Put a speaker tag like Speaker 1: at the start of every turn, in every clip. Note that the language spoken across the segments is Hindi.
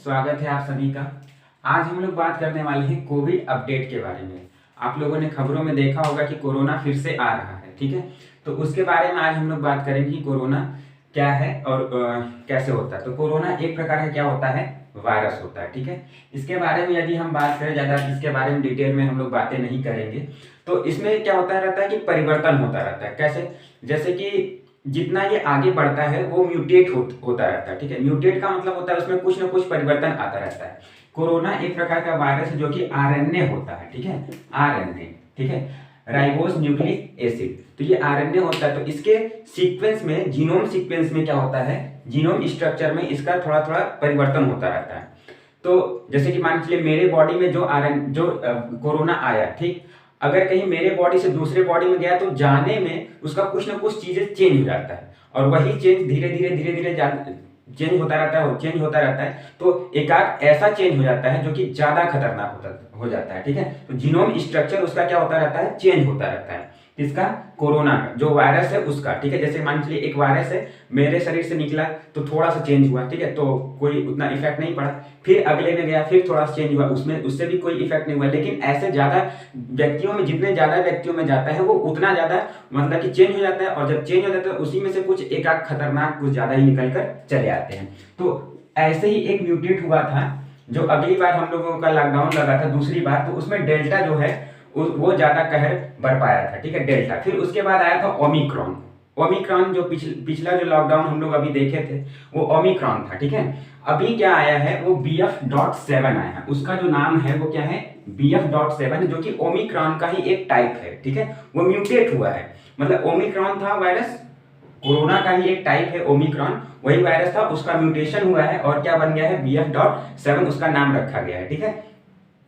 Speaker 1: स्वागत है आप सभी का। आज हम लोग बात करने वाले हैं कोविड अपडेट के बारे में। आप लोगों ने खबरों में देखा होगा कि कोरोना फिर से आ रहा है, ठीक है। तो उसके बारे में आज हम लोग बात करेंगे कि कोरोना क्या है और कैसे होता है। तो कोरोना एक प्रकार का क्या होता है, वायरस होता है, ठीक है। इसके बारे में यदि हम बात करें, ज़्यादा इसके बारे में डिटेल में हम लोग बातें नहीं करेंगे। तो इसमें क्या होता रहता है कि परिवर्तन होता रहता है। कैसे? जैसे कि जितना ये आगे बढ़ता है वो म्यूटेट होता रहता है, ठीक है। म्यूटेट का मतलब होता है उसमें कुछ ना कुछ परिवर्तन आता रहता है। कोरोना एक प्रकार का वायरस है जो कि आरएनए होता है, ठीक है। आरएनए, ठीक है, राइबोस न्यूक्लिक एसिड। तो ये आरएनए होता है। तो इसके सीक्वेंस में, जीनोम सीक्वेंस में क्या होता है, जीनोम स्ट्रक्चर में इसका थोड़ा थोड़ा परिवर्तन होता रहता है। तो जैसे कि मान के चलिए मेरे बॉडी में जो कोरोना आया, ठीक, अगर कहीं मेरे बॉडी से दूसरे बॉडी में गया तो जाने में उसका कुछ ना कुछ चीजें चेंज हो जाता है, और वही चेंज धीरे धीरे चेंज होता रहता है। तो एकाक ऐसा चेंज हो जाता है जो कि ज्यादा खतरनाक हो जाता है, ठीक है। तो जीनोम स्ट्रक्चर उसका क्या होता रहता है, चेंज होता रहता है। किसका? कोरोना का, जो वायरस है उसका, ठीक है। जैसे मान लीजिए एक वायरस है, मेरे शरीर से निकला तो थोड़ा सा चेंज हुआ, ठीक है, तो कोई उतना इफेक्ट नहीं पड़ा। फिर अगले में गया, फिर थोड़ा सा चेंज हुआ, उसमें उससे भी कोई इफेक्ट नहीं हुआ। लेकिन ऐसे ज्यादा व्यक्तियों में, जितने ज्यादा व्यक्तियों में जाता है वो उतना ज्यादा मतलब कि चेंज हो जाता है। और जब चेंज हो जाता है उसी में से कुछ एक आध खतरनाक कुछ ज्यादा ही निकल कर चले आते हैं। तो ऐसे ही एक म्यूटेट हुआ था जो अगली बार हम लोगों का लॉकडाउन लगा था, दूसरी बार, तो उसमें डेल्टा जो है वो ज्यादा कहर बढ़ पाया था, ठीक है, डेल्टा। फिर उसके बाद आया था ओमिक्रॉन। ओमिक्रॉन जो पिछला जो लॉकडाउन हम लोग अभी देखे थे वो ओमिक्रॉन था, ठीक है। अभी क्या आया है, वो BF.7 आया है। उसका जो नाम है वो क्या है, BF.7, जो कि ओमिक्रॉन का ही एक टाइप है, ठीक है। वो म्यूटेट हुआ है, मतलब ओमिक्रॉन था वायरस, कोरोना का ही एक टाइप है ओमिक्रॉन, वही वायरस था, उसका म्यूटेशन हुआ है और क्या बन गया है, BF.7 उसका नाम रखा गया है, ठीक है।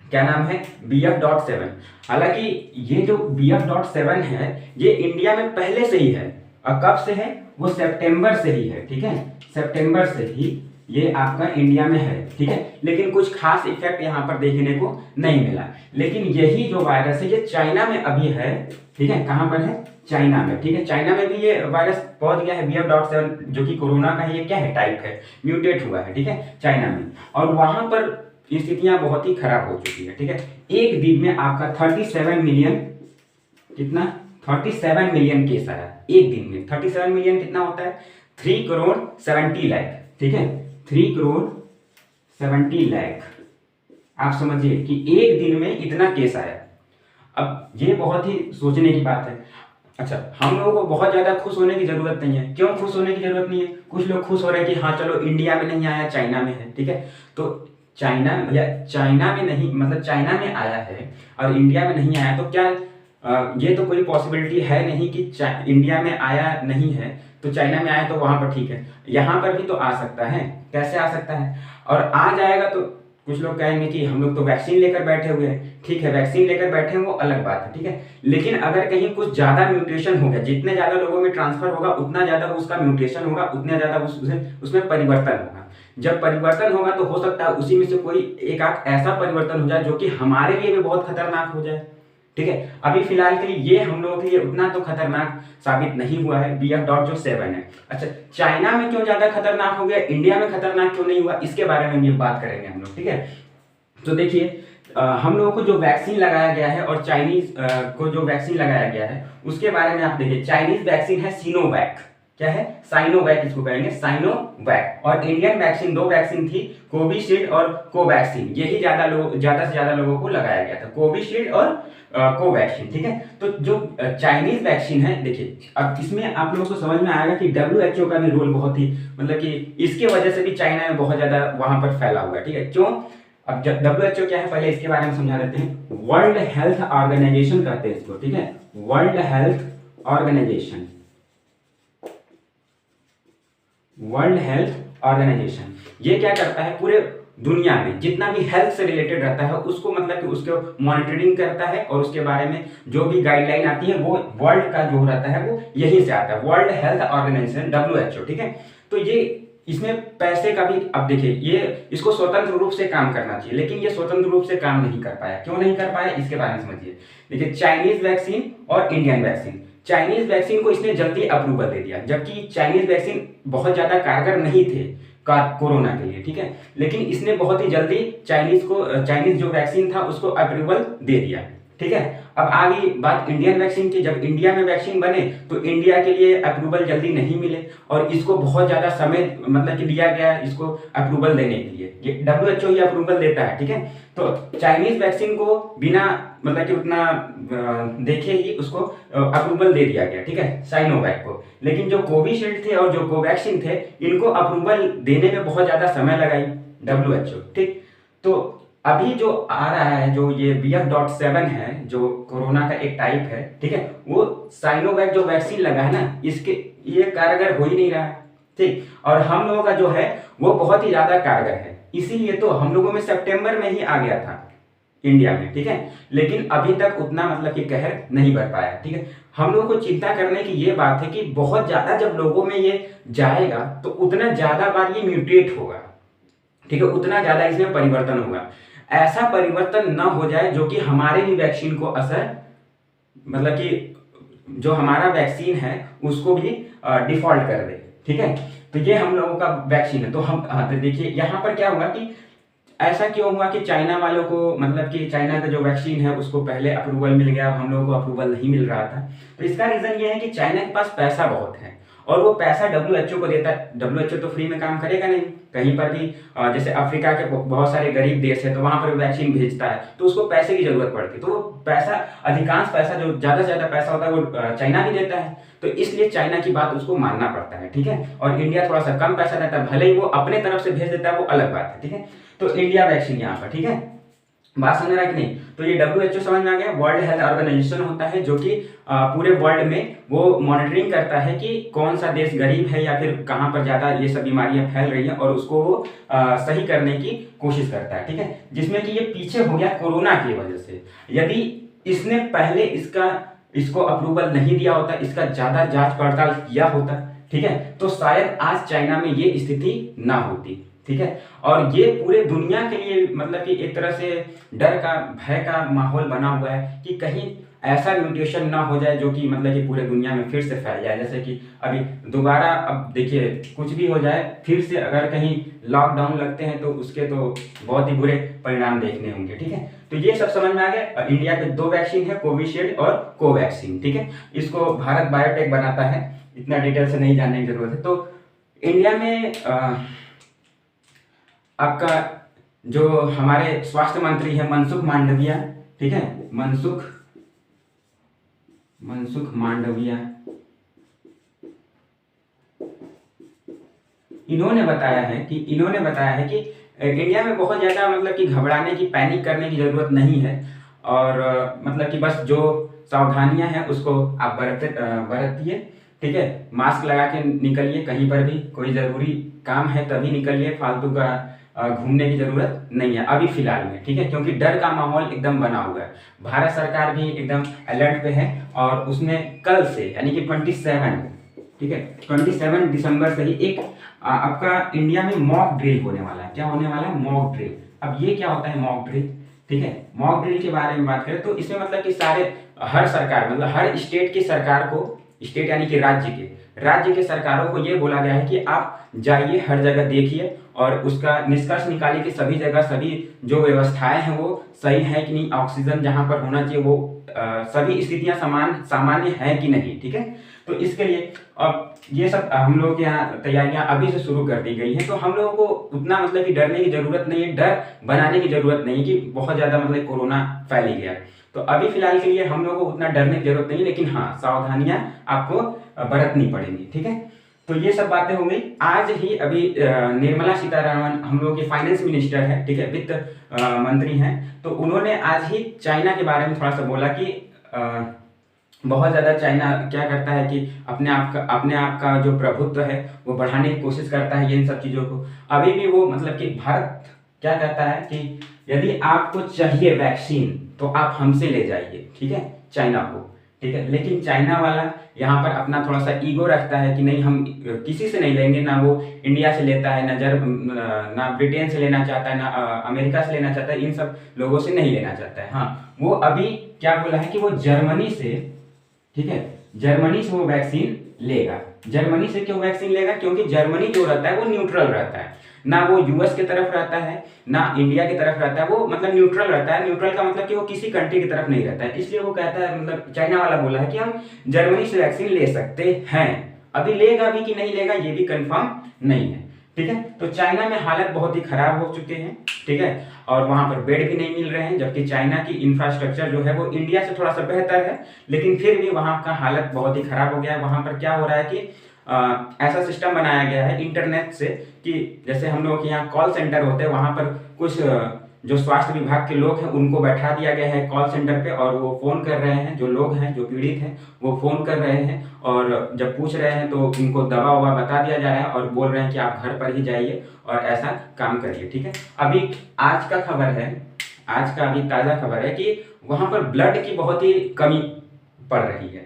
Speaker 1: क्या नाम है, BF.7। हालांकि ये जो BF.7 है ये इंडिया में पहले से ही है। और कब से है, वो सितंबर से ही है, ठीक है, सितंबर से ही ये आपका इंडिया में है, ठीक है। लेकिन कुछ खास इफेक्ट यहाँ पर देखने को नहीं मिला। लेकिन यही जो वायरस है ये चाइना में अभी है, ठीक है। कहाँ पर है, चाइना में, ठीक है। चाइना में भी ये वायरस पहुंच गया है, BF.7, जो कि कोरोना का ही क्या है, टाइप है, म्यूटेट हुआ है, ठीक है, चाइना में। और वहां पर स्थितियां बहुत ही खराब हो चुकी है, ठीक है। एक दिन में आपका 37 मिलियन, कितना, 37 मिलियन केस आया एक दिन में। 37 मिलियन कितना होता है, 3 करोड़ 70 लाख, ठीक है, 3 करोड़ 70 लाख। आप समझिए कि एक दिन में इतना केस आया। अब ये बहुत ही सोचने की बात है। अच्छा, हम लोगों को बहुत ज्यादा खुश होने की जरूरत नहीं है। क्यों खुश होने की जरूरत नहीं है? कुछ लोग खुश हो रहे हैं कि हाँ चलो इंडिया में नहीं आया, चाइना में है, ठीक है। तो चाइना या चाइना में नहीं, मतलब चाइना में आया है और इंडिया में नहीं आया, तो क्या ये तो कोई पॉसिबिलिटी है नहीं कि इंडिया में आया नहीं है तो चाइना में आया तो वहां पर ठीक है, यहाँ पर भी तो आ सकता है। कैसे आ सकता है? और आ जाएगा तो कुछ लोग कहेंगे कि हम लोग तो वैक्सीन लेकर बैठे हुए हैं, ठीक है, वैक्सीन लेकर बैठे हैं वो अलग बात है, ठीक है। लेकिन अगर कहीं कुछ ज्यादा म्यूटेशन हो गया, जितने ज्यादा लोगों में ट्रांसफर होगा उतना ज्यादा उसका म्यूटेशन होगा, उतना ज्यादा उसमें परिवर्तन होगा। जब परिवर्तन होगा तो हो सकता है उसी में से कोई एक आध ऐसा परिवर्तन हो जाए जो कि हमारे लिए भी बहुत खतरनाक हो जाए, ठीक है। अभी फिलहाल के लिए ये हम लोगों के लिए उतना तो खतरनाक साबित नहीं हुआ है, BF.7 है। अच्छा, चाइना में क्यों ज्यादा खतरनाक हो गया, इंडिया में खतरनाक क्यों नहीं हुआ, इसके बारे में भी बात करेंगे हम लोग, ठीक है। तो देखिए, हम लोगों को जो वैक्सीन लगाया गया है और चाइनीज को जो वैक्सीन लगाया गया है उसके बारे में आप देखिए। चाइनीज वैक्सीन है सिनोवैक, क्या है, साइनोवैक इसको कहेंगे, साइनोवैक। और इंडियन वैक्सीन, 2 वैक्सीन थी, कोविशील्ड और कोवैक्सीन। यही ज्यादा से ज्यादा लोगों को लगाया गया था, कोविशील्ड और कोवैक्सीन, ठीक है। तो जो चाइनीज वैक्सीन है, देखिए अब इसमें आप लोगों को समझ में आएगा कि WHO का भी रोल बहुत ही, मतलब कि इसके वजह से भी चाइना में बहुत ज्यादा वहां पर फैला हुआ है, ठीक है। क्यों? अब WHO क्या है पहले इसके बारे में समझा देते हैं। वर्ल्ड हेल्थ ऑर्गेनाइजेशन कहते हैं इसको, ठीक है, World Health Organization, World Health Organization. ये क्या करता है, पूरे दुनिया में जितना भी हेल्थ से रिलेटेड रहता है उसको, मतलब कि उसको मॉनिटरिंग करता है, और उसके बारे में जो भी गाइडलाइन आती है वो वर्ल्ड का जो रहता है वो यहीं से आता है, वर्ल्ड हेल्थ ऑर्गेनाइजेशन, WHO, ठीक है। तो ये इसमें पैसे का भी, अब देखिए ये इसको स्वतंत्र रूप से काम करना चाहिए, लेकिन ये स्वतंत्र रूप से काम नहीं कर पाया। क्यों नहीं कर पाया, इसके बारे में समझिए। देखिए, चाइनीज वैक्सीन और इंडियन वैक्सीन, चाइनीज वैक्सीन को इसने जल्दी अप्रूवल दे दिया, जबकि चाइनीज वैक्सीन बहुत ज्यादा कारगर नहीं थे। कोरोना के लिए, ठीक है। लेकिन इसने बहुत ही जल्दी चाइनीज जो वैक्सीन था उसको अप्रूवल दे दिया, ठीक है। अब आगे बात इंडियन वैक्सीन की। जब इंडिया में वैक्सीन बने तो इंडिया के लिए अप्रूवल जल्दी नहीं मिले और इसको बहुत ज़्यादा समय मतलब कि दिया गया इसको अप्रूवल देने के लिए। ये WHO ही अप्रूवल देता है, ठीक है। तो चाइनीज वैक्सीन को बिना मतलब कि उतना देखे ही उसको अप्रूवल दे दिया गया, ठीक है, साइनोवैक को। लेकिन जो कोविशील्ड थे और जो कोवैक्सीन थे इनको अप्रूवल देने में बहुत ज़्यादा समय लगाई WHO, ठीक। तो अभी जो आ रहा है जो ये BF.7 है जो कोरोना का एक टाइप है, ठीक है, वो साइनोवैक जो वैक्सीन लगा है ना इसके ये कारगर हो ही नहीं रहा है, ठीक। और हम लोगों का जो है वो बहुत ही ज्यादा कारगर है, इसीलिए तो हम लोगों में सितंबर में ही आ गया था इंडिया में, ठीक है। लेकिन अभी तक उतना मतलब कि कहर नहीं बढ़ पाया, ठीक है। हम लोगों को चिंता करने की ये बात है कि बहुत ज्यादा जब लोगों में ये जाएगा तो उतना ज्यादा बार ये म्यूटेट होगा, ठीक है, उतना ज्यादा इसमें परिवर्तन होगा। ऐसा परिवर्तन न हो जाए जो कि हमारे भी वैक्सीन को असर मतलब कि जो हमारा वैक्सीन है उसको भी डिफॉल्ट कर दे, ठीक है। तो ये हम लोगों का वैक्सीन है। तो हम तो देखिए यहाँ पर क्या हुआ कि ऐसा क्यों हुआ कि चाइना वालों को मतलब कि चाइना का जो वैक्सीन है उसको पहले अप्रूवल मिल गया, अब हम लोगों को अप्रूवल नहीं मिल रहा था। तो इसका रीजन ये है कि चाइना के पास पैसा बहुत है और वो पैसा WHO को देता है। WHO तो फ्री में काम करेगा नहीं, कहीं पर भी जैसे अफ्रीका के बहुत सारे गरीब देश है तो वहां पर वैक्सीन भेजता है तो उसको पैसे की जरूरत पड़ती है, तो वो पैसा अधिकांश पैसा जो ज्यादा से ज्यादा पैसा होता है वो चाइना ही देता है। तो इसलिए चाइना की बात उसको मानना पड़ता है, ठीक है। और इंडिया थोड़ा सा कम पैसा देता है, भले ही वो अपने तरफ से भेज देता है वो अलग बात है, ठीक है। तो इंडिया वैक्सीन यहाँ पर, ठीक है, बात समझ रहा है कि नहीं। तो ये WHO समझ में आ गया, वर्ल्ड हेल्थ ऑर्गेनाइजेशन होता है जो कि पूरे वर्ल्ड में वो मॉनिटरिंग करता है कि कौन सा देश गरीब है या फिर कहाँ पर ज्यादा ये सब बीमारियां फैल रही हैं और उसको वो सही करने की कोशिश करता है, ठीक है। जिसमें कि ये पीछे हो गया कोरोना की वजह से। यदि इसने पहले इसको अप्रूवल नहीं दिया होता, इसका ज्यादा जांच पड़ताल किया होता, ठीक है, तो शायद आज चाइना में ये स्थिति ना होती, ठीक है। और ये पूरे दुनिया के लिए मतलब कि एक तरह से डर का भय का माहौल बना हुआ है कि कहीं ऐसा म्यूटेशन ना हो जाए जो कि मतलब कि पूरे दुनिया में फिर से फैल जाए। जैसे कि अभी दोबारा अब देखिए कुछ भी हो जाए फिर से अगर कहीं लॉकडाउन लगते हैं तो उसके तो बहुत ही बुरे परिणाम देखने होंगे, ठीक है। तो ये सब समझ में आ गया। इंडिया के 2 वैक्सीन है, कोविशील्ड और कोवैक्सीन, ठीक है। इसको भारत बायोटेक बनाता है, इतना डिटेल से नहीं जानने की जरूरत है। तो इंडिया में आपका जो हमारे स्वास्थ्य मंत्री है मनसुख मांडविया, ठीक है, मनसुख मांडविया, इन्होंने बताया है कि इंडिया में बहुत ज्यादा मतलब कि घबराने की पैनिक करने की जरूरत नहीं है और मतलब कि बस जो सावधानियां हैं उसको आप बरतिए, ठीक है। मास्क लगा के निकलिए, कहीं पर भी कोई जरूरी काम है तभी निकलिए, फालतू का घूमने की जरूरत नहीं है अभी फिलहाल में, ठीक है। क्योंकि डर का माहौल एकदम बना हुआ है। भारत सरकार भी एकदम अलर्ट पे है और उसमें कल से यानी कि 27, ठीक है, 27 दिसंबर से ही एक आपका इंडिया में मॉक ड्रिल होने वाला है। क्या होने वाला है? Mock drill. अब ये क्या होता है मॉक ड्रिल, ठीक है। मॉक ड्रिल के बारे में बात करें तो इसमें मतलब कि हर सरकार मतलब हर स्टेट की सरकार को, स्टेट यानी कि राज्य के सरकारों को ये बोला गया है कि आप जाइए हर जगह देखिए और उसका निष्कर्ष निकालिए कि सभी जगह सभी जो व्यवस्थाएं हैं वो सही है कि नहीं, ऑक्सीजन जहां पर होना चाहिए वो सभी स्थितियां सामान्य है कि नहीं, ठीक है। तो इसके लिए अब ये सब हम लोग के यहाँ तैयारियां अभी से शुरू कर दी गई हैं। तो हम लोगों को उतना मतलब कि डरने की जरूरत नहीं है, डर बनाने की जरूरत नहीं है कि बहुत ज्यादा मतलब कोरोना फैल गया। तो अभी फिलहाल के लिए हम लोगों को उतना डरने की जरूरत नहीं है, लेकिन हाँ सावधानियां आपको बरतनी पड़ेंगी, ठीक है। तो ये सब बातें हो गई। आज ही अभी निर्मला सीतारमण हम लोग की फाइनेंस मिनिस्टर है, ठीक है, वित्त मंत्री हैं, तो उन्होंने आज ही चाइना के बारे में थोड़ा सा बोला कि बहुत ज़्यादा चाइना क्या करता है कि अपने आप का जो प्रभुत्व है वो बढ़ाने की कोशिश करता है इन सब चीज़ों को। अभी भी वो मतलब कि भारत क्या कहता है कि यदि आपको चाहिए वैक्सीन तो आप हमसे ले जाइए, ठीक है, चाइना को, ठीक है। लेकिन चाइना वाला यहाँ पर अपना थोड़ा सा ईगो रखता है कि नहीं हम किसी से नहीं लेंगे, ना वो इंडिया से लेता है, ना ब्रिटेन से लेना चाहता है, ना अमेरिका से लेना चाहता है, इन सब लोगों से नहीं लेना चाहता है। हाँ वो अभी क्या बोला है कि वो जर्मनी से, ठीक है, जर्मनी से वो वैक्सीन लेगा। जर्मनी से क्यों वैक्सीन लेगा? क्योंकि जर्मनी जो रहता है वो न्यूट्रल रहता है, ना वो यूएस की तरफ रहता है ना इंडिया की तरफ रहता है, वो मतलब न्यूट्रल रहता है। न्यूट्रल का मतलब कि वो किसी कंट्री की तरफ नहीं रहता है, इसलिए वो कहता है, मतलब चाइना वाला बोला है कि हम जर्मनी से वैक्सीन ले सकते हैं। अभी लेगा भी कि नहीं लेगा ये भी कंफर्म नहीं है, ठीक है। तो चाइना में हालत बहुत ही खराब हो चुके हैं, ठीक है, और वहां पर बेड भी नहीं मिल रहे हैं, जबकि चाइना की इंफ्रास्ट्रक्चर जो है वो इंडिया से थोड़ा सा बेहतर है, लेकिन फिर भी वहां का हालत बहुत ही खराब हो गया है। वहां पर क्या हो रहा है कि ऐसा सिस्टम बनाया गया है इंटरनेट से कि जैसे हम लोग के यहाँ कॉल सेंटर होते हैं, वहां पर कुछ जो स्वास्थ्य विभाग के लोग हैं उनको बैठा दिया गया है कॉल सेंटर पे, और वो फोन कर रहे हैं, जो लोग हैं जो पीड़ित हैं वो फोन कर रहे हैं, और जब पूछ रहे हैं तो उनको दवा ववा बता दिया जा रहा है और बोल रहे हैं कि आप घर पर ही जाइए और ऐसा काम करिए, ठीक है। अभी आज का खबर है, आज का अभी ताज़ा खबर है कि वहां पर ब्लड की बहुत ही कमी पड़ रही है।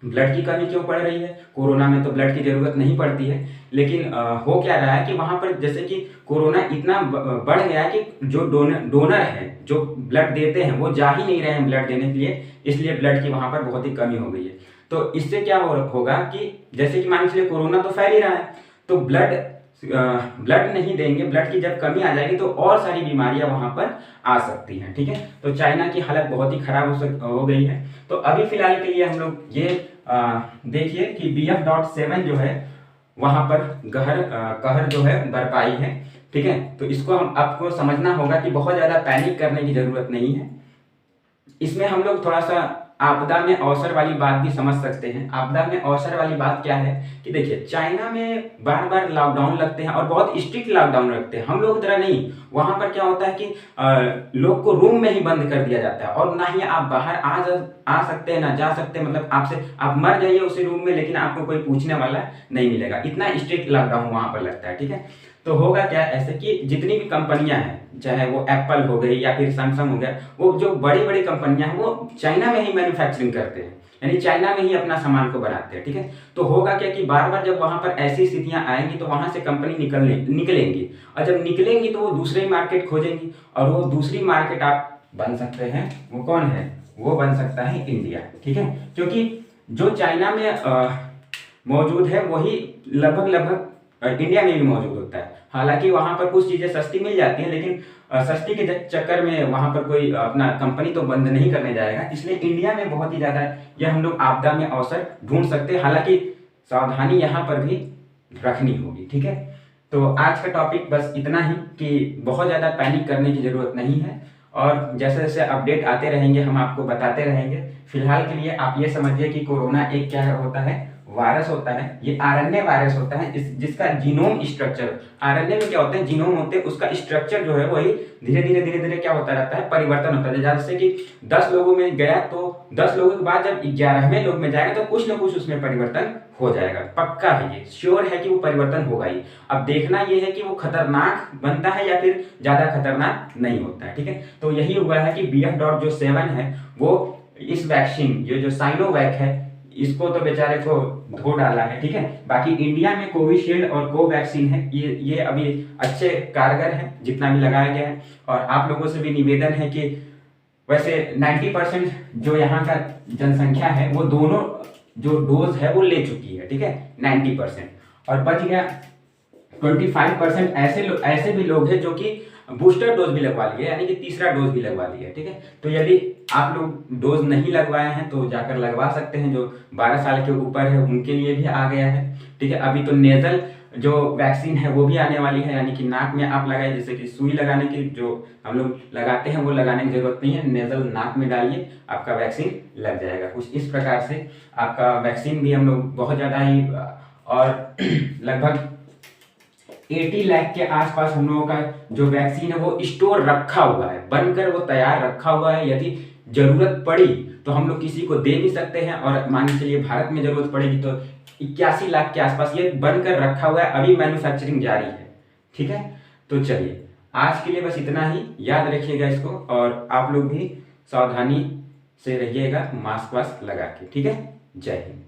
Speaker 1: ब्लड की कमी क्यों पड़ रही है? कोरोना में तो ब्लड की जरूरत नहीं पड़ती है, लेकिन हो क्या रहा है कि वहां पर जैसे कि कोरोना इतना बढ़ गया है कि जो डोनर है, जो ब्लड देते हैं, वो जा ही नहीं रहे हैं ब्लड देने के लिए, इसलिए ब्लड की वहां पर बहुत ही कमी हो गई है। तो इससे क्या होगा कि जैसे कि मान लीजिए कोरोना तो फैल ही रहा है, तो ब्लड नहीं देंगे, ब्लड की जब कमी आ जाएगी तो और सारी बीमारियां वहां पर आ सकती हैं, ठीक है। तो चाइना की हालत बहुत ही खराब हो गई है। तो अभी फिलहाल के लिए हम लोग ये देखिए कि BF.7 जो है वहां पर कहर जो है बरपाई है, ठीक है। तो इसको हम आपको समझना होगा कि बहुत ज्यादा पैनिक करने की जरूरत नहीं है। इसमें हम लोग थोड़ा सा आपदा में अवसर वाली बात भी समझ सकते हैं। आपदा में अवसर वाली बात क्या है कि देखिए, चाइना में बार बार लॉकडाउन लगते हैं और बहुत स्ट्रिक्ट लॉकडाउन रखते हैं, हम लोग तरह नहीं। वहां पर क्या होता है कि लोग को रूम में ही बंद कर दिया जाता है, और ना ही आप बाहर आ सकते हैं ना जा सकते हैं, मतलब आपसे आप मर जाइए उसी रूम में, लेकिन आपको कोई पूछने वाला नहीं मिलेगा। इतना स्ट्रिक्ट लॉकडाउन वहां पर लगता है, ठीक है। तो होगा क्या ऐसे कि जितनी भी कंपनियां हैं, चाहे वो एप्पल हो गई या फिर सैमसंग हो गया, वो जो बड़ी बड़ी कंपनियां हैं वो चाइना में ही मैन्युफैक्चरिंग करते हैं, यानी चाइना में ही अपना सामान को बनाते हैं, ठीक है। तो होगा क्या कि बार बार जब वहां पर ऐसी स्थितियां आएंगी तो वहां से कंपनी निकलेंगी, और जब निकलेंगी तो वो दूसरी मार्केट खोजेंगी, और वो दूसरी मार्केट आप बन सकते हैं, वो कौन है? वो बन सकता है इंडिया, ठीक है। क्योंकि जो चाइना में मौजूद है वही लगभग इंडिया में भी मौजूद होता है। हालांकि वहां पर कुछ चीजें सस्ती मिल जाती हैं, लेकिन सस्ती के चक्कर में वहां पर कोई अपना कंपनी तो बंद नहीं करने जाएगा, इसलिए इंडिया में बहुत ही ज्यादा यह हम लोग आपदा में अवसर ढूंढ सकते हैं। हालांकि सावधानी यहाँ पर भी रखनी होगी, ठीक है। तो आज का टॉपिक बस इतना ही कि बहुत ज्यादा पैनिक करने की जरूरत नहीं है, और जैसे जैसे अपडेट आते रहेंगे हम आपको बताते रहेंगे। फिलहाल के लिए आप ये समझिए कि कोरोना एक क्या होता है, वायरस होता है। ये आरएनए वायरस होता है, जिसका जीनोम स्ट्रक्चर, आरएनए में क्या होते हैं, जीनोम होते हैं, उसका स्ट्रक्चर जो है वही धीरे धीरे क्या होता रहता है, परिवर्तन होता है। जैसे कि 10 लोगों में गया तो 10 लोगों के बाद जब 11वें लोग में जाएगा तो कुछ ना कुछ उसमें परिवर्तन हो जाएगा, पक्का है, ये श्योर है कि वो परिवर्तन होगा ही। अब देखना ये है कि वो खतरनाक बनता है या फिर ज्यादा खतरनाक नहीं होता है, ठीक है। तो यही हुआ है कि BF.7 है वो इस वैक्सीन जो साइनोवैक है, इसको तो बेचारे को धो डाला है, ठीक है। बाकी इंडिया में कोविशील्ड और कोवैक्सीन है, ये अभी अच्छे कारगर है जितना भी लगाया गया है। और आप लोगों से भी निवेदन है कि वैसे 90% जो यहाँ का जनसंख्या है वो दोनों जो डोज है वो ले चुकी है, ठीक है, 90%, और बच गया 25% ऐसे भी लोग हैं जो कि बूस्टर डोज भी लगवा लिए, यानी कि तीसरा डोज भी लगवा लिया, ठीक है। तो यदि आप लोग डोज नहीं लगवाए हैं तो जाकर लगवा सकते हैं। जो 12 साल के ऊपर है उनके लिए भी आ गया है, ठीक है। अभी तो नेजल जो वैक्सीन है वो भी आने वाली है, यानी कि नाक में आप लगाए, जैसे कि सुई लगाने की जो हम लोग लगाते हैं वो लगाने की जरूरत नहीं है, नेजल नाक में डालिए, आपका वैक्सीन लग जाएगा। कुछ इस प्रकार से आपका वैक्सीन भी हम लोग बहुत ज्यादा ही, और लगभग 80 लाख के आसपास हम लोगों का जो वैक्सीन है वो स्टोर रखा हुआ है, बनकर वो तैयार रखा हुआ है। यदि जरूरत पड़ी तो हम लोग किसी को दे भी सकते हैं, और मान के चलिए भारत में जरूरत पड़ेगी तो 81 लाख के आसपास ये बनकर रखा हुआ है, अभी मैन्युफैक्चरिंग जारी है, ठीक है। तो चलिए आज के लिए बस इतना ही, याद रखिएगा इसको, और आप लोग भी सावधानी से रहिएगा, मास्क वास्क लगा के, ठीक है। जय हिंद।